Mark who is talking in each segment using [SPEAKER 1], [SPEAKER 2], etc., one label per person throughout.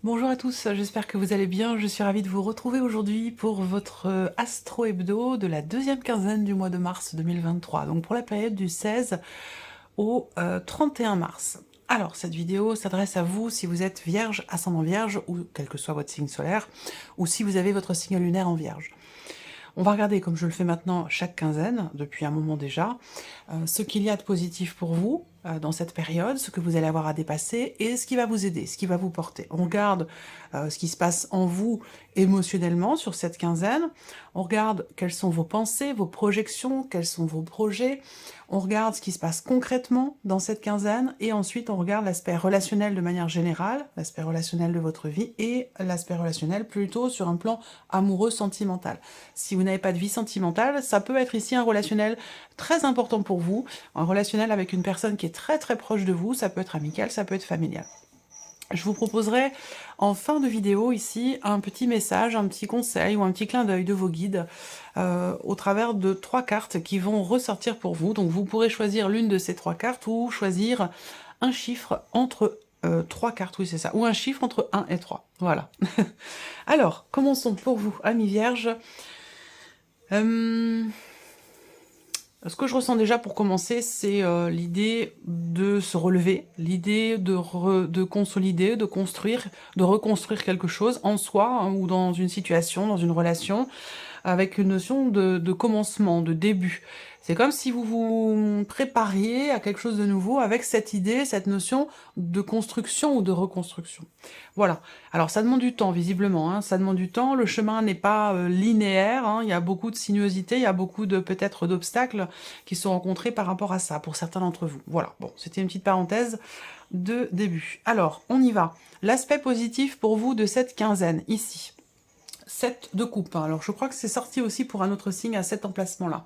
[SPEAKER 1] Bonjour à tous, j'espère que vous allez bien. Je suis ravie de vous retrouver aujourd'hui pour votre Astro Hebdo de la deuxième quinzaine du mois de mars 2023, donc pour la période du 16 au 31 mars. Alors, cette vidéo s'adresse à vous si vous êtes vierge, ascendant vierge, ou quel que soit votre signe solaire, ou si vous avez votre signe lunaire en vierge. On va regarder, comme je le fais maintenant chaque quinzaine, depuis un moment déjà, ce qu'il y a de positif pour vous dans cette période, ce que vous allez avoir à dépasser et ce qui va vous aider, ce qui va vous porter. On regarde ce qui se passe en vous émotionnellement sur cette quinzaine, on regarde quelles sont vos pensées, vos projections, quels sont vos projets, on regarde ce qui se passe concrètement dans cette quinzaine et ensuite on regarde l'aspect relationnel de manière générale, l'aspect relationnel de votre vie et l'aspect relationnel plutôt sur un plan amoureux sentimental. Si vous n'avez pas de vie sentimentale, ça peut être ici un relationnel très important pour vous, un relationnel avec une personne qui est très très proche de vous, ça peut être amical, ça peut être familial. Je vous proposerai en fin de vidéo ici un petit message, un petit conseil ou un petit clin d'œil de vos guides au travers de 3 cartes qui vont ressortir pour vous. Donc vous pourrez choisir l'une de ces 3 cartes ou choisir un chiffre entre 3 cartes, oui c'est ça, ou un chiffre entre 1 et 3. Voilà. Alors, commençons pour vous, amis vierges. Ce que je ressens déjà pour commencer, c'est l'idée de se relever, l'idée de consolider, de construire, de reconstruire quelque chose en soi hein, ou dans une situation, dans une relation, avec une notion de commencement, de début. C'est comme si vous vous prépariez à quelque chose de nouveau avec cette idée, cette notion de construction ou de reconstruction. Voilà. Alors ça demande du temps, visiblement, hein, ça demande du temps, le chemin n'est pas linéaire, hein, il y a beaucoup de sinuosités, il y a beaucoup de peut-être d'obstacles qui sont rencontrés par rapport à ça, pour certains d'entre vous. Voilà, bon, c'était une petite parenthèse de début. Alors, on y va. L'aspect positif pour vous de cette quinzaine, ici. 7 de coupe. Alors, je crois que c'est sorti aussi pour un autre signe à cet emplacement-là.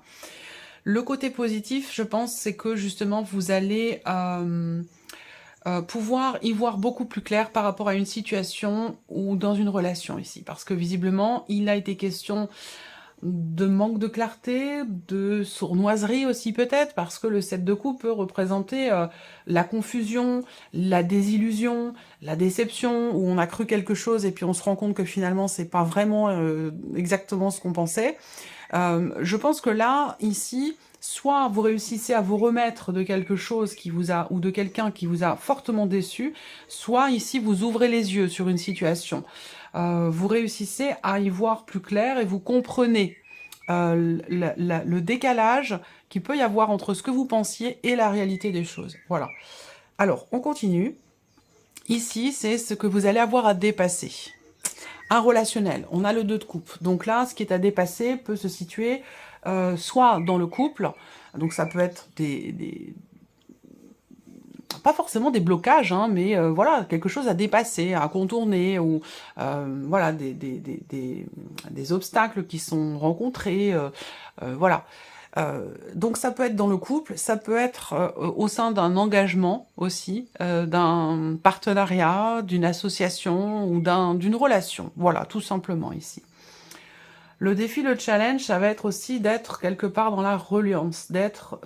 [SPEAKER 1] Le côté positif, je pense, c'est que justement, vous allez pouvoir y voir beaucoup plus clair par rapport à une situation ou dans une relation ici. Parce que visiblement, il a été question de manque de clarté, de sournoiserie aussi peut-être, parce que le 7 de coupe peut représenter la confusion, la désillusion, la déception, où on a cru quelque chose et puis on se rend compte que finalement c'est pas vraiment exactement ce qu'on pensait. Je pense que là, ici, soit vous réussissez à vous remettre de quelque chose qui vous a, ou de quelqu'un qui vous a fortement déçu, soit ici vous ouvrez les yeux sur une situation. Vous réussissez à y voir plus clair et vous comprenez le décalage qu'il peut y avoir entre ce que vous pensiez et la réalité des choses. Voilà. Alors, on continue. Ici, c'est ce que vous allez avoir à dépasser. Un relationnel, on a le 2 de coupe. Donc là, ce qui est à dépasser peut se situer soit dans le couple, donc ça peut être pas forcément des blocages, hein, mais voilà, quelque chose à dépasser, à contourner, ou voilà, des obstacles qui sont rencontrés, voilà. Donc ça peut être dans le couple, ça peut être au sein d'un engagement aussi, d'un partenariat, d'une association ou d'une relation, voilà, tout simplement ici. Le défi, le challenge, ça va être aussi d'être quelque part dans la reliance, d'être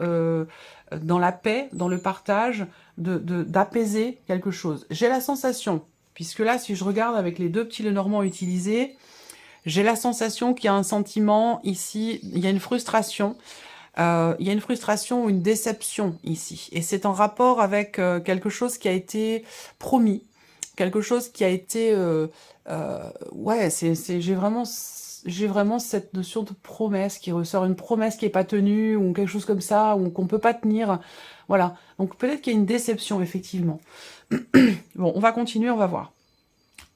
[SPEAKER 1] dans la paix, dans le partage, d'apaiser quelque chose. J'ai la sensation, puisque là, si je regarde avec les 2 petits Lenormand utilisés, j'ai la sensation qu'il y a un sentiment ici, il y a une frustration, il y a une frustration ou une déception ici. Et c'est en rapport avec quelque chose qui a été promis, quelque chose qui a été... ouais, j'ai vraiment cette notion de promesse qui ressort, une promesse qui n'est pas tenue, ou quelque chose comme ça, ou qu'on ne peut pas tenir. Voilà. Donc peut-être qu'il y a une déception, effectivement. Bon, on va continuer, on va voir.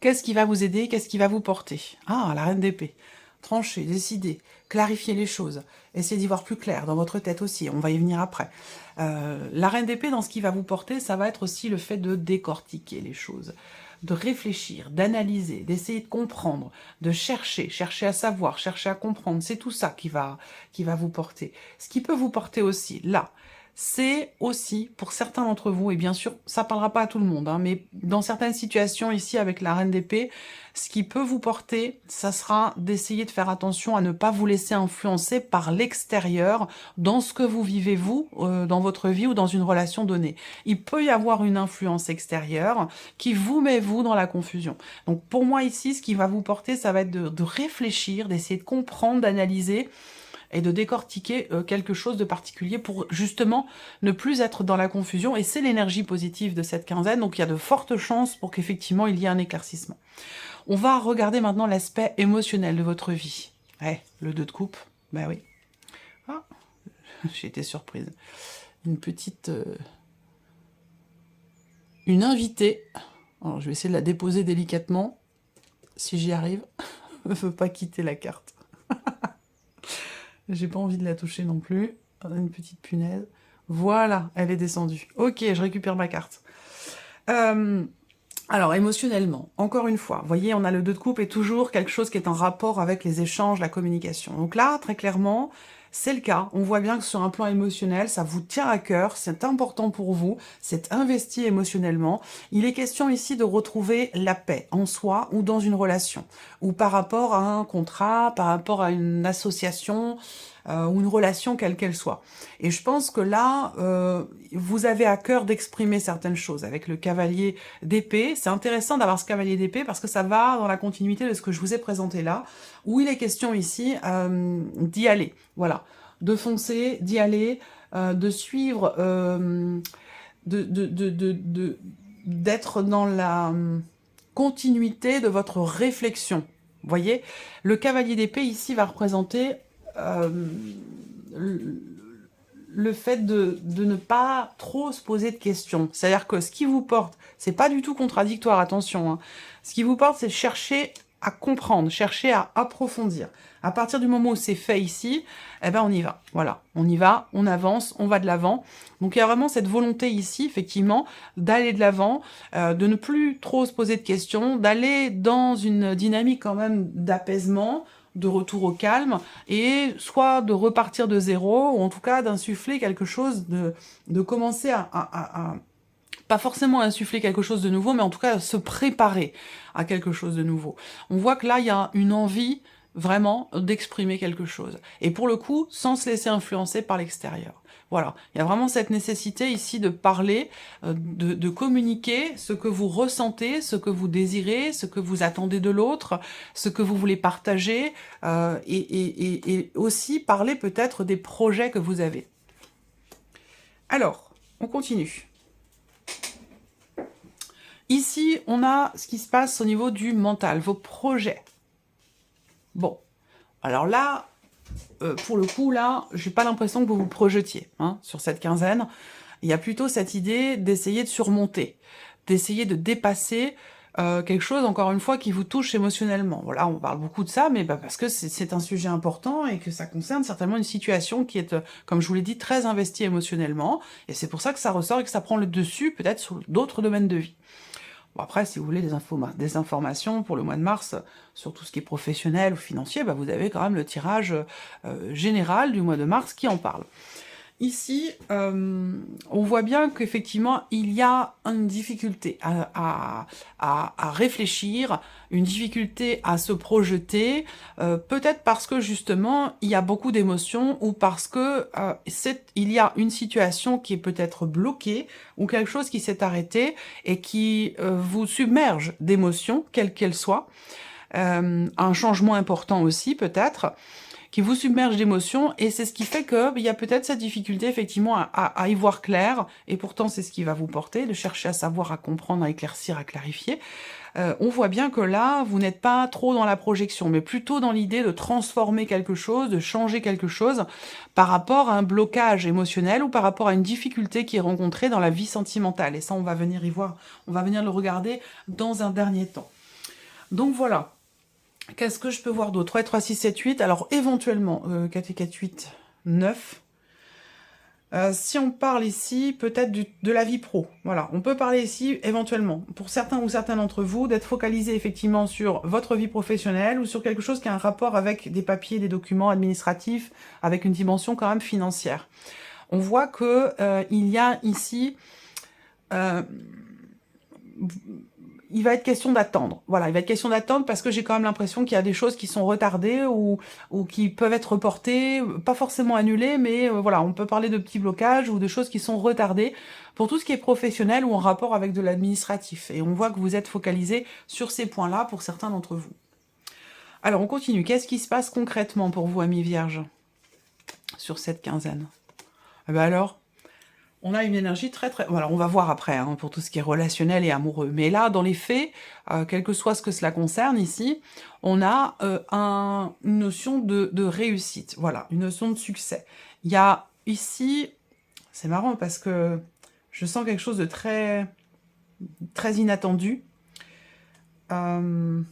[SPEAKER 1] Qu'est-ce qui va vous aider? Qu'est-ce qui va vous porter? Ah, la reine d'épée. Trancher, décider, clarifier les choses. Essayez d'y voir plus clair dans votre tête aussi, on va y venir après. La reine d'épée, dans ce qui va vous porter, ça va être aussi le fait de décortiquer les choses, de réfléchir, d'analyser, d'essayer de comprendre, de chercher à savoir, chercher à comprendre. C'est tout ça qui va vous porter. Ce qui peut vous porter aussi, là, c'est aussi, pour certains d'entre vous, et bien sûr, ça parlera pas à tout le monde, hein, mais dans certaines situations ici avec la reine d'épée, ce qui peut vous porter, ça sera d'essayer de faire attention à ne pas vous laisser influencer par l'extérieur dans ce que vous vivez vous, dans votre vie ou dans une relation donnée. Il peut y avoir une influence extérieure qui vous met vous dans la confusion. Donc pour moi ici, ce qui va vous porter, ça va être de réfléchir, d'essayer de comprendre, d'analyser, et de décortiquer quelque chose de particulier pour justement ne plus être dans la confusion. Et c'est l'énergie positive de cette quinzaine, donc il y a de fortes chances pour qu'effectivement il y ait un éclaircissement. On va regarder maintenant l'aspect émotionnel de votre vie. Ouais, le 2 de coupe, ben oui. Ah, j'ai été surprise. Une petite... une invitée. Alors je vais essayer de la déposer délicatement, si j'y arrive. Je ne veux pas quitter la carte. J'ai pas envie de la toucher non plus. Une petite punaise. Voilà, elle est descendue. Ok, je récupère ma carte. Alors, émotionnellement, encore une fois, vous voyez, on a le 2 de coupe et toujours quelque chose qui est en rapport avec les échanges, la communication. Donc là, très clairement, c'est le cas. On voit bien que sur un plan émotionnel, ça vous tient à cœur, c'est important pour vous, c'est investi émotionnellement. Il est question ici de retrouver la paix en soi ou dans une relation, ou par rapport à un contrat, par rapport à une association, ou une relation quelle qu'elle soit. Et je pense que là, vous avez à cœur d'exprimer certaines choses. Avec le cavalier d'épée, c'est intéressant d'avoir ce cavalier d'épée parce que ça va dans la continuité de ce que je vous ai présenté là, où il est question ici d'y aller. Voilà, de foncer, d'y aller, de suivre, d'être dans la continuité de votre réflexion. Vous voyez, le cavalier d'épée ici va représenter le fait de ne pas trop se poser de questions. C'est-à-dire que ce qui vous porte, c'est pas du tout contradictoire, attention, hein. Ce qui vous porte, c'est chercher à comprendre, chercher à approfondir. À partir du moment où c'est fait ici, eh ben on y va. Voilà, on y va, on avance, on va de l'avant. Donc il y a vraiment cette volonté ici, effectivement, d'aller de l'avant, de ne plus trop se poser de questions, d'aller dans une dynamique quand même d'apaisement, de retour au calme, et soit de repartir de zéro, ou en tout cas d'insuffler quelque chose, de commencer à pas forcément insuffler quelque chose de nouveau, mais en tout cas se préparer à quelque chose de nouveau. On voit que là, il y a une envie vraiment d'exprimer quelque chose. Et pour le coup, sans se laisser influencer par l'extérieur. Voilà, il y a vraiment cette nécessité ici de parler, de communiquer ce que vous ressentez, ce que vous désirez, ce que vous attendez de l'autre, ce que vous voulez partager, et aussi parler peut-être des projets que vous avez. Alors, on continue. Ici, on a ce qui se passe au niveau du mental, vos projets. Bon, alors là, pour le coup, là, j'ai pas l'impression que vous vous projetiez hein, sur cette quinzaine. Il y a plutôt cette idée d'essayer de surmonter, d'essayer de dépasser quelque chose, encore une fois, qui vous touche émotionnellement. Voilà, on parle beaucoup de ça, mais parce que c'est un sujet important et que ça concerne certainement une situation qui est, comme je vous l'ai dit, très investie émotionnellement. Et c'est pour ça que ça ressort et que ça prend le dessus, peut-être, sur d'autres domaines de vie. Bon, après, si vous voulez des informations pour le mois de mars sur tout ce qui est professionnel ou financier, vous avez quand même le tirage général du mois de mars qui en parle. Ici, on voit bien qu'effectivement, il y a une difficulté à réfléchir, une difficulté à se projeter, peut-être parce que justement, il y a beaucoup d'émotions ou parce que il y a une situation qui est peut-être bloquée ou quelque chose qui s'est arrêté et qui vous submerge d'émotions, quelles qu'elles soient. Un changement important aussi, peut-être, qui vous submerge d'émotions, et c'est ce qui fait qu'il y a peut-être cette difficulté, effectivement, à y voir clair, et pourtant c'est ce qui va vous porter, de chercher à savoir, à comprendre, à éclaircir, à clarifier. On voit bien que là, vous n'êtes pas trop dans la projection, mais plutôt dans l'idée de transformer quelque chose, de changer quelque chose, par rapport à un blocage émotionnel, ou par rapport à une difficulté qui est rencontrée dans la vie sentimentale, et ça, on va venir y voir, on va venir le regarder dans un dernier temps. Donc voilà. Qu'est-ce que je peux voir d'autre? 3, 3, 6, 7, 8. Alors, éventuellement, 4 et 4, 8, 9. Si on parle ici, peut-être de la vie pro. Voilà, on peut parler ici, éventuellement, pour certains ou certaines d'entre vous, d'être focalisé effectivement sur votre vie professionnelle ou sur quelque chose qui a un rapport avec des papiers, des documents administratifs, avec une dimension quand même financière. on voit que il y a ici... il va être question d'attendre. Voilà, il va être question d'attendre parce que j'ai quand même l'impression qu'il y a des choses qui sont retardées ou qui peuvent être reportées, pas forcément annulées, mais voilà, on peut parler de petits blocages ou de choses qui sont retardées pour tout ce qui est professionnel ou en rapport avec de l'administratif. Et on voit que vous êtes focalisé sur ces points-là pour certains d'entre vous. Alors, on continue. Qu'est-ce qui se passe concrètement pour vous, amis vierges, sur cette quinzaine? Eh ben alors, on a une énergie très très... Voilà, on va voir après, hein, pour tout ce qui est relationnel et amoureux. Mais là, dans les faits, quel que soit ce que cela concerne ici, on a une notion de réussite. Voilà, une notion de succès. Il y a ici... C'est marrant parce que je sens quelque chose de très, très inattendu. Il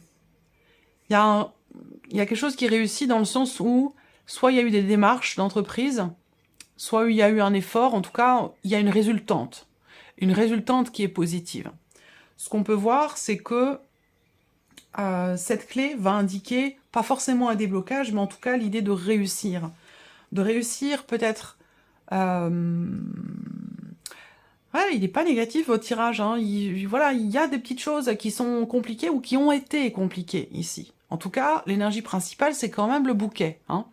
[SPEAKER 1] y a quelque chose qui réussit dans le sens où soit il y a eu des démarches d'entreprise, soit il y a eu un effort, en tout cas, il y a une résultante qui est positive. Ce qu'on peut voir, c'est que cette clé va indiquer, pas forcément un déblocage, mais en tout cas l'idée de réussir. De réussir peut-être... Ouais, il n'est pas négatif votre tirage, hein. Voilà, il y a des petites choses qui sont compliquées ou qui ont été compliquées ici. En tout cas, l'énergie principale, c'est quand même le bouquet, hein.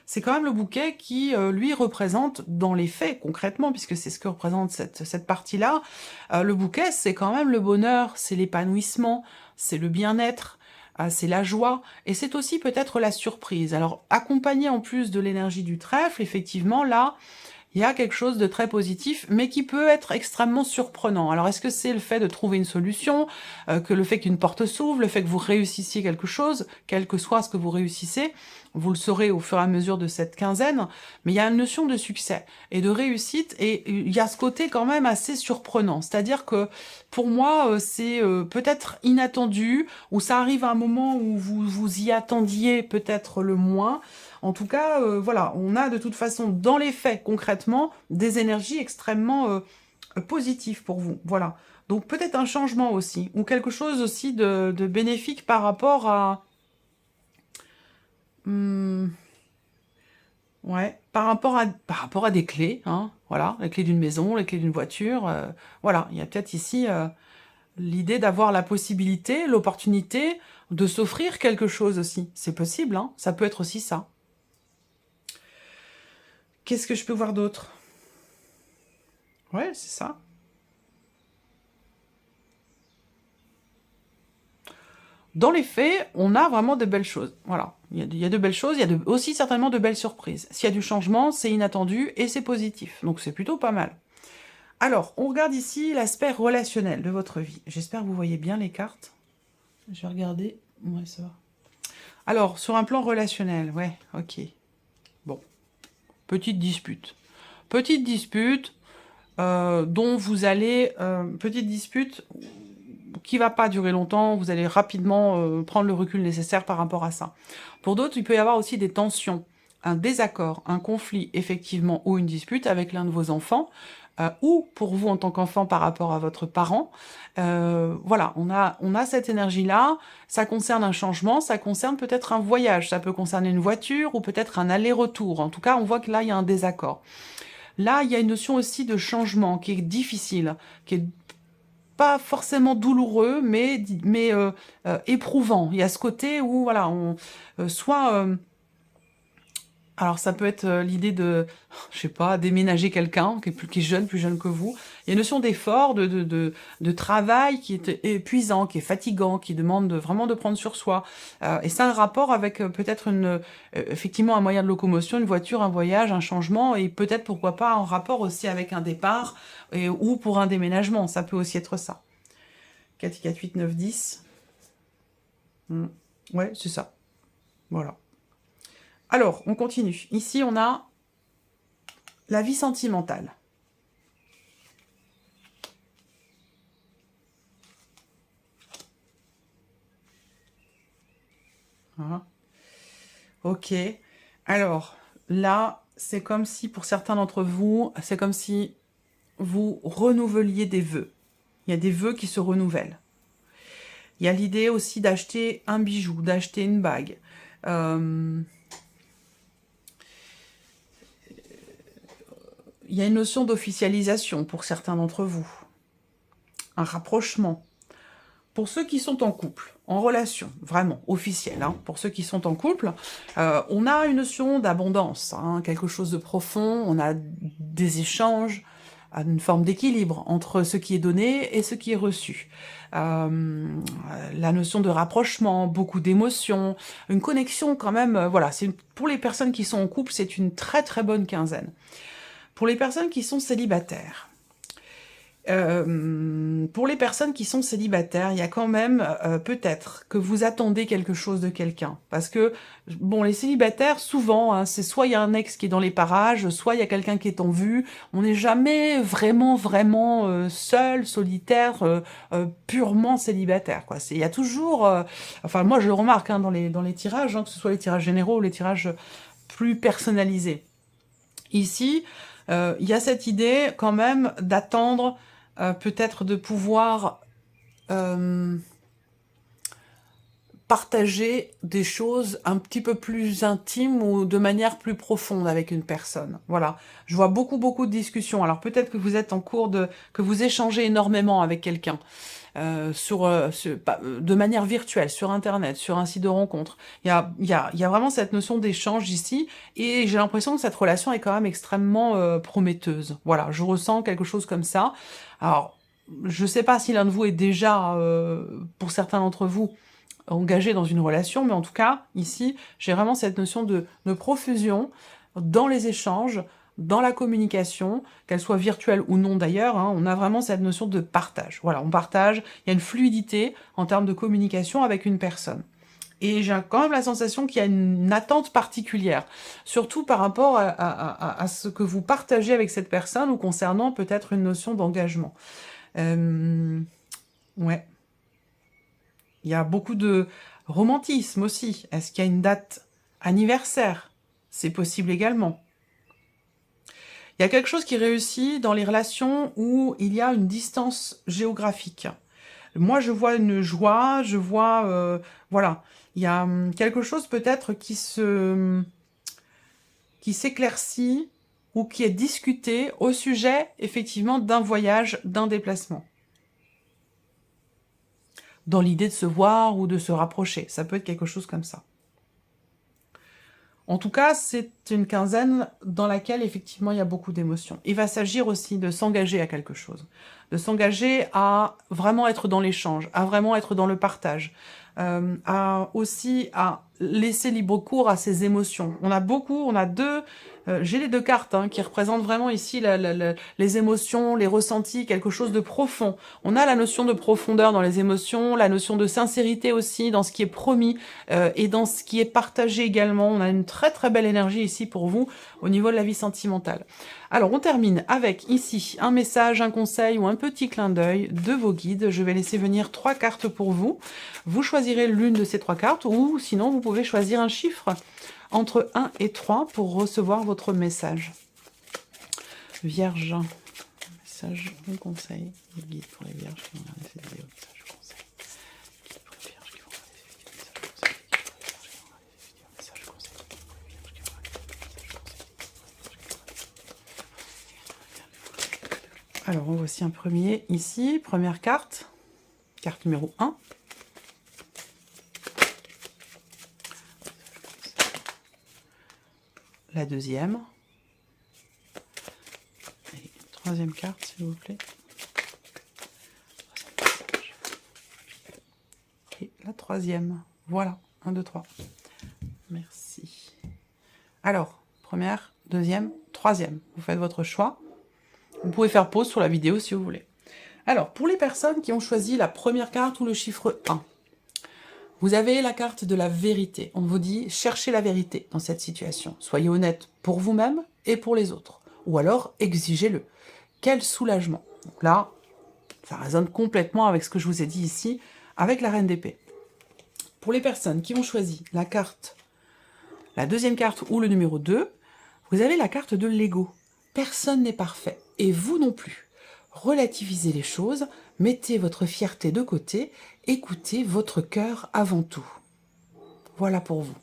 [SPEAKER 1] C'est quand même le bouquet qui, lui, représente, dans les faits, concrètement, puisque c'est ce que représente cette partie-là, le bouquet, c'est quand même le bonheur, c'est l'épanouissement, c'est le bien-être, c'est la joie, et c'est aussi peut-être la surprise. Alors, accompagné en plus de l'énergie du trèfle, effectivement, là, il y a quelque chose de très positif, mais qui peut être extrêmement surprenant. Alors, est-ce que c'est le fait de trouver une solution, que le fait qu'une porte s'ouvre, le fait que vous réussissiez quelque chose, quel que soit ce que vous réussissez, vous le saurez au fur et à mesure de cette quinzaine, mais il y a une notion de succès et de réussite, et il y a ce côté quand même assez surprenant. C'est-à-dire que, pour moi, c'est peut-être inattendu, ou ça arrive à un moment où vous y attendiez peut-être le moins. En tout cas, voilà, on a de toute façon, dans les faits, concrètement, des énergies extrêmement positives pour vous. Voilà. Donc peut-être un changement aussi, ou quelque chose aussi de bénéfique par rapport à... ouais, par rapport à des clés, hein, voilà, les clés d'une maison, les clés d'une voiture, voilà, il y a peut-être ici l'idée d'avoir la possibilité, l'opportunité de s'offrir quelque chose aussi. C'est possible, hein, ça peut être aussi ça. Qu'est-ce que je peux voir d'autre? Ouais, c'est ça. Dans les faits, on a vraiment de belles choses. Voilà, il y a de belles choses, il y a aussi certainement de belles surprises. S'il y a du changement, c'est inattendu et c'est positif. Donc c'est plutôt pas mal. Alors, on regarde ici l'aspect relationnel de votre vie. J'espère que vous voyez bien les cartes. Je vais regarder. Ouais, ça va. Alors, sur un plan relationnel, ouais, ok. Bon, petite dispute. Petite dispute dont vous allez... petite dispute qui va pas durer longtemps, vous allez rapidement prendre le recul nécessaire par rapport à ça. Pour d'autres, il peut y avoir aussi des tensions, un désaccord, un conflit, effectivement, ou une dispute avec l'un de vos enfants, ou pour vous en tant qu'enfant par rapport à votre parent. Voilà, on a cette énergie-là, ça concerne un changement, ça concerne peut-être un voyage, ça peut concerner une voiture, ou peut-être un aller-retour. En tout cas, on voit que là, il y a un désaccord. Là, il y a une notion aussi de changement qui est difficile, qui est pas forcément douloureux, mais éprouvant. Il y a ce côté où, voilà, alors ça peut être l'idée de, je sais pas, déménager quelqu'un qui est jeune, plus jeune que vous. Il y a une notion d'effort, de travail qui est épuisant, qui est fatigant, qui demande vraiment de prendre sur soi. Et ça a un rapport avec peut-être effectivement un moyen de locomotion, une voiture, un voyage, un changement, et peut-être pourquoi pas en rapport aussi avec un départ ou pour un déménagement. Ça peut aussi être ça. 4, 4, 8, 9, 10. Ouais, c'est ça. Voilà. Alors, on continue. Ici, on a la vie sentimentale. Voilà. Ok. Alors, là, c'est comme si, pour certains d'entre vous, c'est comme si vous renouveliez des vœux. Il y a des vœux qui se renouvellent. Il y a l'idée aussi d'acheter un bijou, d'acheter une bague. il y a une notion d'officialisation pour certains d'entre vous. Un rapprochement. Pour ceux qui sont en couple, en relation, vraiment, officielle, hein, pour ceux qui sont en couple, on a une notion d'abondance, hein, quelque chose de profond, on a des échanges, une forme d'équilibre entre ce qui est donné et ce qui est reçu. La notion de rapprochement, beaucoup d'émotions, une connexion quand même, voilà, pour les personnes qui sont en couple, c'est une très très bonne quinzaine. Pour les personnes qui sont célibataires, pour les personnes qui sont célibataires, il y a quand même peut-être que vous attendez quelque chose de quelqu'un. Parce que, bon, les célibataires, souvent, hein, c'est soit il y a un ex qui est dans les parages, soit il y a quelqu'un qui est en vue. On n'est jamais vraiment seul, solitaire, purement célibataire, quoi. Il y a toujours... enfin, moi, je le remarque hein, dans les tirages, hein, que ce soit les tirages généraux ou les tirages plus personnalisés. Ici, il y a cette idée quand même d'attendre peut-être de pouvoir partager des choses un petit peu plus intimes ou de manière plus profonde avec une personne. Voilà, je vois beaucoup de discussions. Alors peut-être que vous êtes en cours que vous échangez énormément avec quelqu'un. De manière virtuelle, sur Internet, sur un site de rencontre. Il y a vraiment cette notion d'échange ici, et j'ai l'impression que cette relation est quand même extrêmement prometteuse. Voilà, je ressens quelque chose comme ça. Alors, je ne sais pas si l'un de vous est déjà, pour certains d'entre vous, engagé dans une relation, mais en tout cas, ici, j'ai vraiment cette notion de profusion dans les échanges, dans la communication, qu'elle soit virtuelle ou non d'ailleurs, hein, on a vraiment cette notion de partage. Voilà, on partage, il y a une fluidité en termes de communication avec une personne. Et j'ai quand même la sensation qu'il y a une attente particulière, surtout par rapport à ce que vous partagez avec cette personne ou concernant peut-être une notion d'engagement. Ouais. Il y a beaucoup de romantisme aussi. Est-ce qu'il y a une date anniversaire? C'est possible également. Il y a quelque chose qui réussit dans les relations où il y a une distance géographique. Moi, je vois une joie, je vois... voilà. Il y a quelque chose peut-être qui s'éclaircit ou qui est discuté au sujet, effectivement, d'un voyage, d'un déplacement. Dans l'idée de se voir ou de se rapprocher. Ça peut être quelque chose comme ça. En tout cas, c'est une quinzaine dans laquelle, effectivement, il y a beaucoup d'émotions. Il va s'agir aussi de s'engager à quelque chose, de s'engager à vraiment être dans l'échange, à vraiment être dans le partage, aussi à laisser libre cours à ses émotions. On a deux... j'ai les deux cartes hein, qui représentent vraiment ici les émotions, les ressentis, quelque chose de profond. On a la notion de profondeur dans les émotions, la notion de sincérité aussi dans ce qui est promis et dans ce qui est partagé également. On a une très belle énergie ici pour vous au niveau de la vie sentimentale. Alors on termine avec ici un message, un conseil ou un petit clin d'œil de vos guides. Je vais laisser venir 3 cartes pour vous. Vous choisirez l'une de ces 3 cartes ou sinon vous pouvez choisir un chiffre entre 1 et 3 pour recevoir votre message. Vierge, message, un conseil, guide pour les vierges qui vont regarder cette vidéo, message, conseil, guide pour les vierges qui vont regarder cette vidéo, message, conseil, guide pour les vierges qui vont regarder cette vidéo, message, conseil. Alors, voici un premier ici, première carte, carte numéro 1. La deuxième. Et troisième carte, s'il vous plaît. Et la troisième. Voilà, 1, 2, 3. Merci. Alors, première, deuxième, troisième. Vous faites votre choix. Vous pouvez faire pause sur la vidéo si vous voulez. Alors, pour les personnes qui ont choisi la première carte ou le chiffre 1, vous avez la carte de la vérité. On vous dit, cherchez la vérité dans cette situation. Soyez honnête pour vous-même et pour les autres. Ou alors, exigez-le. Quel soulagement. Donc là, ça résonne complètement avec ce que je vous ai dit ici, avec la reine d'épée. Pour les personnes qui ont choisi la carte, la deuxième carte ou le numéro 2, vous avez la carte de l'ego. Personne n'est parfait, et vous non plus. Relativisez les choses, mettez votre fierté de côté, écoutez votre cœur avant tout. Voilà pour vous.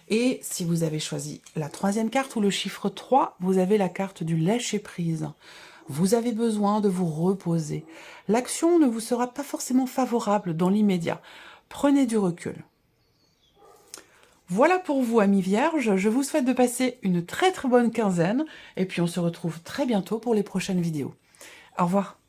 [SPEAKER 1] Et si vous avez choisi la troisième carte ou le chiffre 3, vous avez la carte du lâcher-prise. Vous avez besoin de vous reposer. L'action ne vous sera pas forcément favorable dans l'immédiat. Prenez du recul. Voilà pour vous, amis vierges. Je vous souhaite de passer une très bonne quinzaine. Et puis on se retrouve très bientôt pour les prochaines vidéos. Au revoir.